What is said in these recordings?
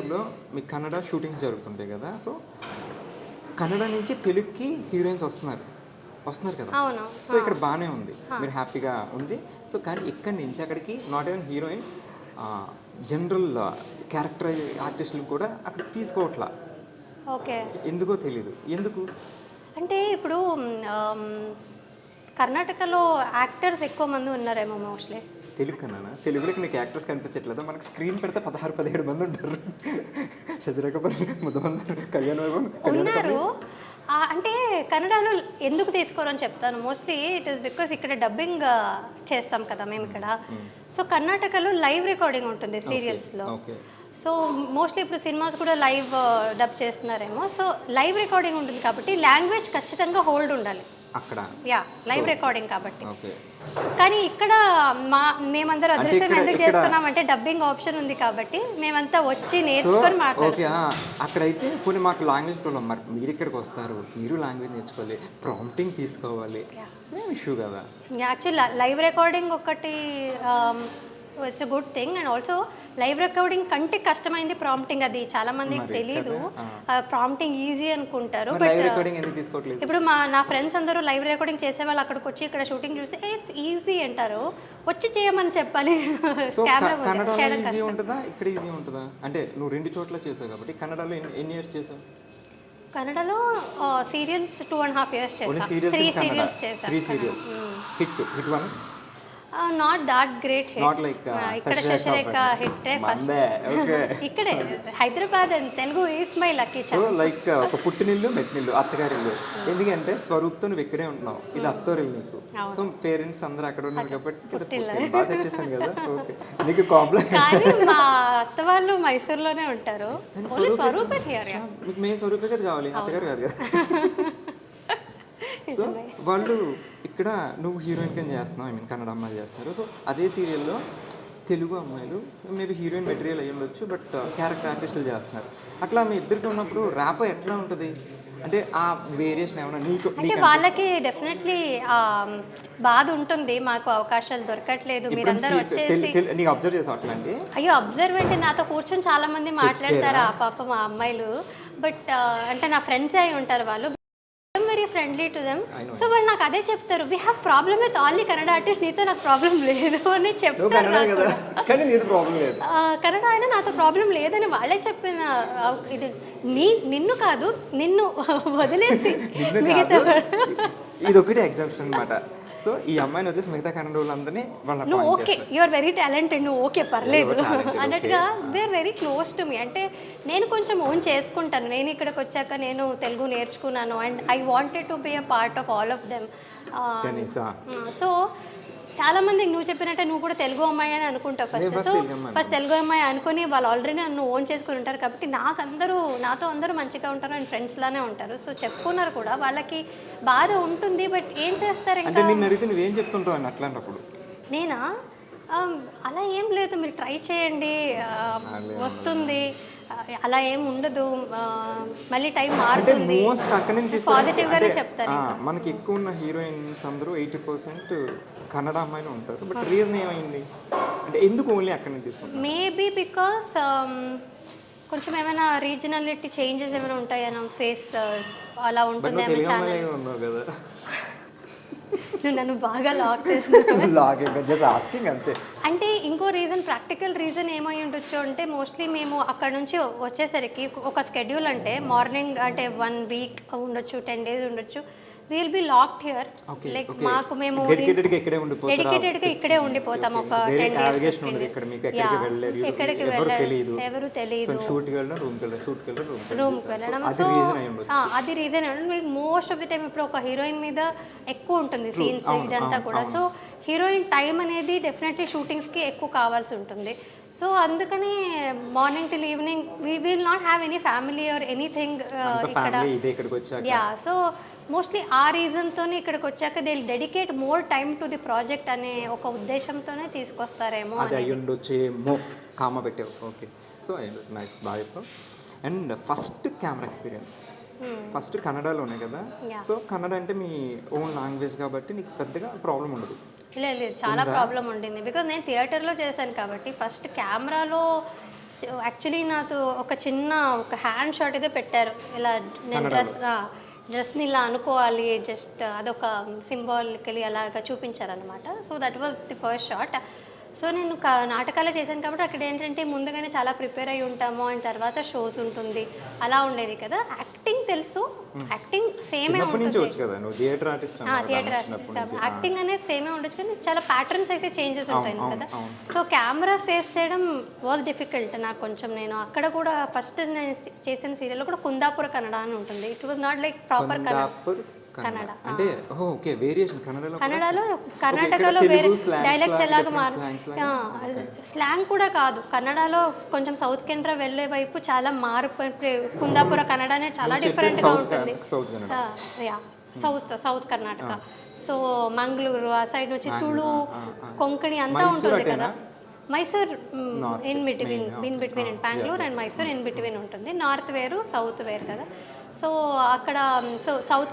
టైంలో మీకు కన్నడ షూటింగ్స్ జరుగుతుంటాయి కదా, సో కన్నడ నుంచి తెలుగుకి హీరోయిన్స్ వస్తున్నారు కదా. అవును. సో ఇక్కడ బాగానే ఉంది, మీరు హ్యాపీగా ఉంది. సో కానీ ఇక్కడి నుంచి అక్కడికి not even heroine, general character ఆర్టిస్టులు కూడా అక్కడ తీసుకోవట్లా. ఓకే. ఎందుకో తెలీదు ఎందుకు. అంటే ఇప్పుడు కర్ణాటకలో యాక్టర్స్ ఎక్కువ మంది ఉన్నారేమో మోస్ట్లీ. తెలుగు కన్నా తెలుగులోకి నీకు యాక్టర్స్ కనిపించట్లేదు. మనకి స్క్రీన్ పెడితే 16-17 మంది ఉంటారు. శశిరేఖపల్లి, ముద్దమందరు, కళ్యాణ్ వైభవ్ ఉన్నారు. అంటే కన్నడలో ఎందుకు తీసుకోరని చెప్తాను. మోస్ట్లీ ఇట్ ఈస్ బికాస్ ఇక్కడ డబ్బింగ్ చేస్తాం కదా మేము ఇక్కడ. సో కర్ణాటకలో లైవ్ రికార్డింగ్ ఉంటుంది సీరియల్స్లో. సో మోస్ట్లీ ఇప్పుడు సినిమాస్ కూడా లైవ్ డబ్ చేస్తున్నారేమో. సో లైవ్ రికార్డింగ్ ఉంటుంది కాబట్టి లాంగ్వేజ్ ఖచ్చితంగా హోల్డ్ ఉండాలి అక్కడ. యా, లైవ్ రికార్డింగ్ కాబట్టి. కానీ ఇక్కడ మేమందరూ అదృష్టం ఎందుకు చేసుకున్నామంటే డబ్బింగ్ ఆప్షన్ ఉంది కాబట్టి మేమంతా వచ్చి నేర్చుకొని మాట్లాడుతాం. అక్కడైతే కొన్ని మాకు లాంగ్వేజ్ ప్రాబ్లం. మరి మీరు ఇక్కడికి వస్తారు, మీరు లాంగ్వేజ్ నేర్చుకోవాలి, ప్రాంప్టింగ్ తీసుకోవాలి, సేమ్ ఇష్యూ కదా. యాక్చువల్లీ లైవ్ రికార్డింగ్ ఒకటి it's a good thing. And also live recording కంటే కష్టమైంది ప్రాంప్టింగ్. అది చాలా మందికి తెలీదు. ప్రాంప్టింగ్ ఈజీ అనుకుంటారు. ఇప్పుడు నా ఫ్రెండ్స్ అందరూ లైవ్ రికార్డింగ్ చేసే వాళ్ళు అక్కడికి వచ్చి ఇక్కడ షూటింగ్ చూస్తే ఇట్స్ ఈజీ అంటారు. వచ్చి చేయమని చెప్పాలి. ఈజీ ఉంటుందా ఇక్కడ ఈజీ ఉంటుందా? అంటే నువ్వు 2 చోట్ల చేసావు కాబట్టి కన్నడలో ఎన్ని ఇయర్స్ చేసావు? కన్నడలో సీరియల్స్ 2.5 years చేసాను. 3 సీరియల్స్ చేసాను. 3 serials hit one. Not that great hit. ఇక్కడ శశిరేఖ హిట్ ఫస్ట్. ఇక్కడే Hyderabad and Telugu is my lucky charm. So like ఒక పుట్టినిల్లు మెట్టినిల్లు అత్తగారిల్లు. ఎందుకంటే స్వరూప్తో నువ్వు ఇక్కడే ఉంటున్నావు, ఇది అత్తోరిల్లు నీకు. సో పేరెంట్స్ అందరూ అక్కడ ఉన్నారు కాబట్టి బాగా సెట్ చేశాను కదా. ఓకే, నీకు కాంప్లెక్స్. కానీ మా అత్త వాళ్ళు మైసూర్లోనే ఉంటారు. స్వరూపే థియరీ. మీకు మెయిన్ స్వరూపే కదా కావాలి, అత్తగారు కాదు కదా. సో వాళ్ళు ఇక్కడ నువ్వు హీరోయిన్ కింద చేస్తున్నావు, ఐ మీన్ కన్నడ అమ్మాయిలు చేస్తున్నారు. సో అదే సీరియల్లో తెలుగు అమ్మాయిలు మేబీ హీరోయిన్ మెటీరియల్ అయ్యి ఉండొచ్చు, బట్ క్యారెక్టర్ ఆర్టిస్టులు చేస్తున్నారు. అట్లా మీ ఇద్దరికి ఉన్నప్పుడు ర్యాప్ ఎట్లా ఉంటుంది? అంటే ఆ వేరియేషన్ ఏమైనా నీకు? అంటే వాళ్ళకి డెఫినెట్లీ బాధ ఉంటుంది, మాకు అవకాశాలు దొరకట్లేదు, మీరందరూ వచ్చేసి. నీకు అబ్జర్వ్ చేసావు అట్లాంటి? అయ్యో, అబ్జర్వ్ అంటే నాతో కూర్చొని చాలా మంది మాట్లాడతారు ఆ పాప మా అమ్మాయిలు. బట్ అంటే నా ఫ్రెండ్స్ అయి ఉంటారు వాళ్ళు. Very friendly to them. So వాళ్ళు నాకు అదే చెప్తారు, we have problem with only Kannada artist, నీతో నాకు ప్రాబ్లం లేదు అని చెప్తారు. కన్నడ అయినా నాతో ప్రాబ్లం లేదని వాళ్ళే చెప్పిన. ఇది నిన్ను కాదు, నిన్ను వదిలేసి ఇది ఒకటి ఎగ్జాంపుల్ అనమాట. సో ఈ అమ్మాయిని వచ్చేసి మిగతా కన్నడ వాళ్ళందరినీ నువ్వు okay, you are very talented, నువ్వు ఓకే పర్లేదు అన్నట్టుగా they are very close to me. అంటే నేను కొంచెం ఓన్ చేసుకుంటాను. నేను ఇక్కడికి వచ్చాక నేను తెలుగు నేర్చుకున్నాను and I wanted to be a part of all of them. So చాలా మంది నువ్వు చెప్పినట్టే నువ్వు కూడా తెలుగు అమ్మాయి అని అనుకుంటావు ఫస్ట్ తెలుగు అమ్మాయి అనుకుని వాళ్ళు ఆల్రెడీ నన్ను ఓన్ చేసుకుని ఉంటారు కాబట్టి నాతో అందరూ మంచిగా ఉంటారు అండ్ ఫ్రెండ్స్ లానే ఉంటారు. సో చెప్పుకున్నారు కూడా, వాళ్ళకి బాధ ఉంటుంది. బట్ ఏం చేస్తారు ఇంకా? నువ్వేం చెప్తుంటావు అట్లాంటప్పుడు? నేనా అలా ఏం లేదు, మీరు ట్రై చేయండి, వస్తుంది, అలా ఏం ఉండదు, మళ్ళీ టైం మారుతుంది, పాజిటివ్ గానే చెప్తారు. మనకి ఎక్కువ ఉన్న హీరోయిన్స్ అందరూ 80% కన్నడ అమ్మాయిలు ఉంటారు. బట్ రీజన్ ఏమైంది అంటే ఎందుకు ఓన్లీ అక్కడ నుంచి తీసుకుంటారు? మేబీ బికాస్ కొంచెం ఏమైనా రీజనాలిటీ చేంజెస్ ఏమైనా ఉంటాయన్నా, ఫేస్ అలా ఉంటుందేమో. కదా నువ్వు నన్ను బాగా లాక్ చేస్తున్నావు. అంటే ఇంకో రీజన్, ప్రాక్టికల్ రీజన్ ఏమై ఉండొచ్చు అంటే, మోస్ట్లీ మేము అక్కడ నుంచి వచ్చేసరికి ఒక స్కెడ్యూల్ అంటే మార్నింగ్ అంటే 1 week ఉండొచ్చు, 10 days ఉండొచ్చు. Will be locked here. Like మాకు మేము డెడికేటెడ్గా ఇక్కడే ఉండిపోతాం ఒక 10 days. ఎక్కడికి వెళ్ళరు, ఎవరు తెలియదు, రూమ్కి వెళ్ళడం. సో అది రీజన్. మీకు మోస్ట్ ఆఫ్ ది టైం ఇప్పుడు ఒక హీరోయిన్ మీద ఎక్కువ ఉంటుంది సీన్స్ ఇదంతా కూడా. సో హీరోయిన్ టైం అనేది డెఫినెట్లీ షూటింగ్స్కి ఎక్కువ కావాల్సి ఉంటుంది. సో అందుకని morning till evening we will not have any family or anything ఇక్కడ. యా, సో మోస్ట్లీ ఆ రీజన్తోనే ఇక్కడికి వచ్చాక they dedicate more time to the project అనే ఒక ఉద్దేశంతోనే తీసుకొస్తారేమో. అది అయ్యుండొచ్చేమో, కామ పెట్టావు. ఓకే, సో అయ్యుండొచ్చు. నైస్, బాగా చెప్పావు. And first camera experience first కన్నడలోనే కదా. సో కన్నడ అంటే మీ ఓన్ లాంగ్వేజ్ కాబట్టి నీకు పెద్దగా ప్రాబ్లం ఉండదు. లేదు, చాలా ప్రాబ్లం ఉండింది. బికాజ్ నేను థియేటర్లో చేశాను కాబట్టి ఫస్ట్ కెమెరాలో యాక్చువల్లీ నాకు ఒక చిన్న ఒక హ్యాండ్ షాట్ అయితే పెట్టారు, ఇలా నేను డ్రెస్ని ఇలా అనుకోవాలి, జస్ట్ అదొక సింబాలికలీ అలాగా చూపించారనమాట. So that was the first shot. So నేను నాటకాలే చేశాను కాబట్టి అక్కడ ఏంటంటే ముందుగానే చాలా ప్రిపేర్ అయి ఉంటాము, అండ్ తర్వాత షోస్ ఉంటుంది, అలా ఉండేది కదా. యాక్టింగ్ తెలుసు, యాక్టింగ్ సేమే ఉంటుంది, థియేటర్ ఆర్టిస్ట్ యాక్టింగ్ అనేది సేమే ఉండొచ్చు, కానీ చాలా ప్యాటర్న్స్ అయితే చేంజెస్ ఉంటాయి కదా. సో కెమెరా ఫేస్ చేయడం వాజ్ డిఫికల్ట్ నాకు కొంచెం. నేను అక్కడ కూడా ఫస్ట్ నేను చేసిన సీరియల్లో కూడా కుందాపుర కన్నడ అని ఉంటుంది. It was not like proper Kannada. అంటే ఓకే, వేరియేషన్ కన్నడలో కర్ణాటకలో వేరే డైలెక్ట్స్ ఎలాగ స్లాంగ్ కూడా కాదు. కన్నడలో కొంచెం సౌత్ కెనడా వెళ్ళే వైపు చాలా కుందాపుర కన్నడ అనేది చాలా డిఫరెంట్గా ఉంటుంది. సౌత్ కర్ణాటక, సో మంగళూరు ఆ సైడ్ నుంచి తుళు, కొంకణి అంతా ఉంటుంది కదా. Mysore in between Bengaluru and Mysore in between ఉంటుంది. నార్త్ వేరు, సౌత్ వేరు కదా. సో అక్కడ సౌత్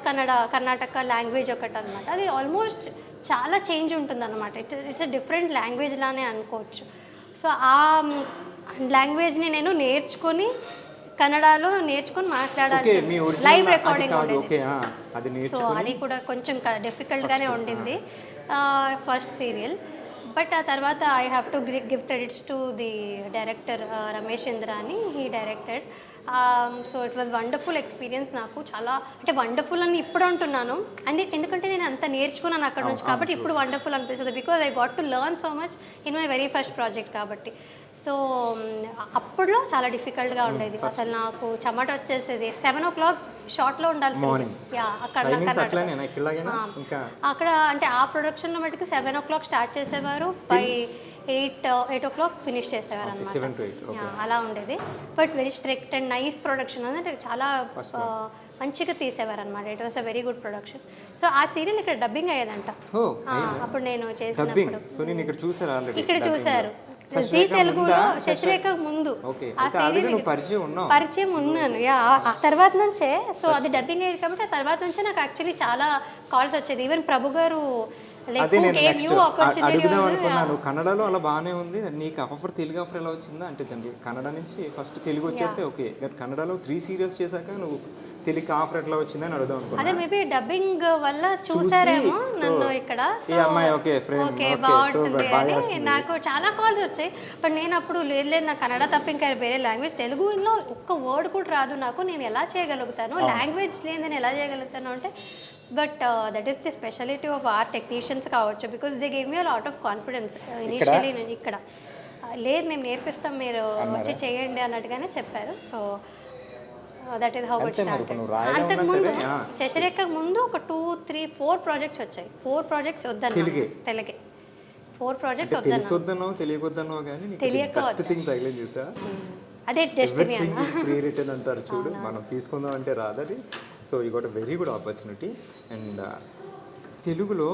కర్ణాటక లాంగ్వేజ్ ఒకటి అనమాట. అది ఆల్మోస్ట్ చాలా చేంజ్ ఉంటుంది అనమాట. ఇట్స్ అ డిఫరెంట్ లాంగ్వేజ్ లానే అనుకోవచ్చు. సో ఆ లాంగ్వేజ్ని నేను నేర్చుకొని కన్నడలో నేర్చుకొని మాట్లాడాలి. లైవ్ రికార్డింగ్ ఉండేది. సో అది కూడా కొంచెం డిఫికల్ట్గానే ఉండింది ఫస్ట్ సీరియల్. బట్ ఆ తర్వాత I have to give credits to the director Ramesh Indrani, he directed. So it was wonderful experience. నాకు చాలా అంటే వండర్ఫుల్ అని ఇప్పుడు అంటున్నాను, ఎందుకంటే నేను అంత నేర్చుకున్నాను అక్కడ నుంచి, కాబట్టి ఇప్పుడు వండర్ఫుల్ అనిపిస్తుంది. Because I got to learn so much in my very first project కాబట్టి. సో అప్పుడులో చాలా డిఫికల్ట్గా ఉండేది. అసలు నాకు చెమట వచ్చేసేది. 7 o'clock షార్ట్లో ఉండాల్సింది. అక్కడ అంటే ఆ ప్రొడక్షన్లో మటుకు 7 o'clock స్టార్ట్ చేసేవారు, బై 8 o'clock ఫినిష్ చేసేవారు అనమాట. అలా ఉండేది. But very strict and nice production, అంటే చాలా మంచిగా తీసేవారు అనమాట. It was a very good production. So ఆ సీరియల్ ఇక్కడ డబ్బింగ్ అయ్యేదంట అప్పుడు నేను చేసినప్పుడు. ఇక్కడ చూసారు జీ తెలుగులో శశిరేఖ ముందు ఆ సీరియల్ పరిచయం ఉన్నాను. ఆ తర్వాత నుంచే, సో అది డబ్బింగ్ అయ్యేది కాబట్టి ఆ తర్వాత నుంచే నాకు యాక్చువల్లీ చాలా కాల్స్ వచ్చేది. ఈవెన్ ప్రభు గారు అడుగుదాం అనుకున్నాను. కన్నడలో అలా బాగానే ఉంది, నీకు ఆఫర్ తెలుగు ఆఫర్ ఎలా వచ్చిందా అంటే, కన్నడ నుంచి ఫస్ట్ తెలుగు వచ్చేస్తే ఓకే, కన్నడలో 3 సీరియల్స్ చేశాక నువ్వు తెలుగు ఆఫర్ ఎట్లా వచ్చిందని అడుగుదాం అనుకున్నాను. అదే మేబీ డబ్బింగ్ వల్ల చూసారేమో నన్ను ఇక్కడ. ఓకే బాగుంటుంది అని నాకు చాలా కాల్స్ వచ్చాయి. బట్ నేను అప్పుడు లేదు నాకు కన్నడ తప్ప ఇంకా వేరే లాంగ్వేజ్, తెలుగులో ఒక్క వర్డ్ కూడా రాదు నాకు, నేను ఎలా చేయగలుగుతాను, లాంగ్వేజ్ లేదు నేను ఎలా చేయగలుగుతాను అంటే. But that is the speciality of our technicians కావచ్చు, because they gave me a lot of confidence initially. నేను ఇక్కడ లేదు మేము నేర్పిస్తాం మీరు వచ్చి చేయండి అన్నట్టుగానే చెప్పారు. So that is how it started. అంతకుముందు శశిరేఖ ముందు ఒక 2, 3, 4 ప్రాజెక్ట్స్ వచ్చాయి. 4 ప్రాజెక్ట్స్ వద్దన్నా తెలుగే 4 ప్రాజెక్ట్స్ వద్దన్నా తెలియక అదే డెస్టినీ అంటారు చూడు, మనం తీసుకుందాం అంటే రాదది. So you got a very good opportunity. And తెలుగులో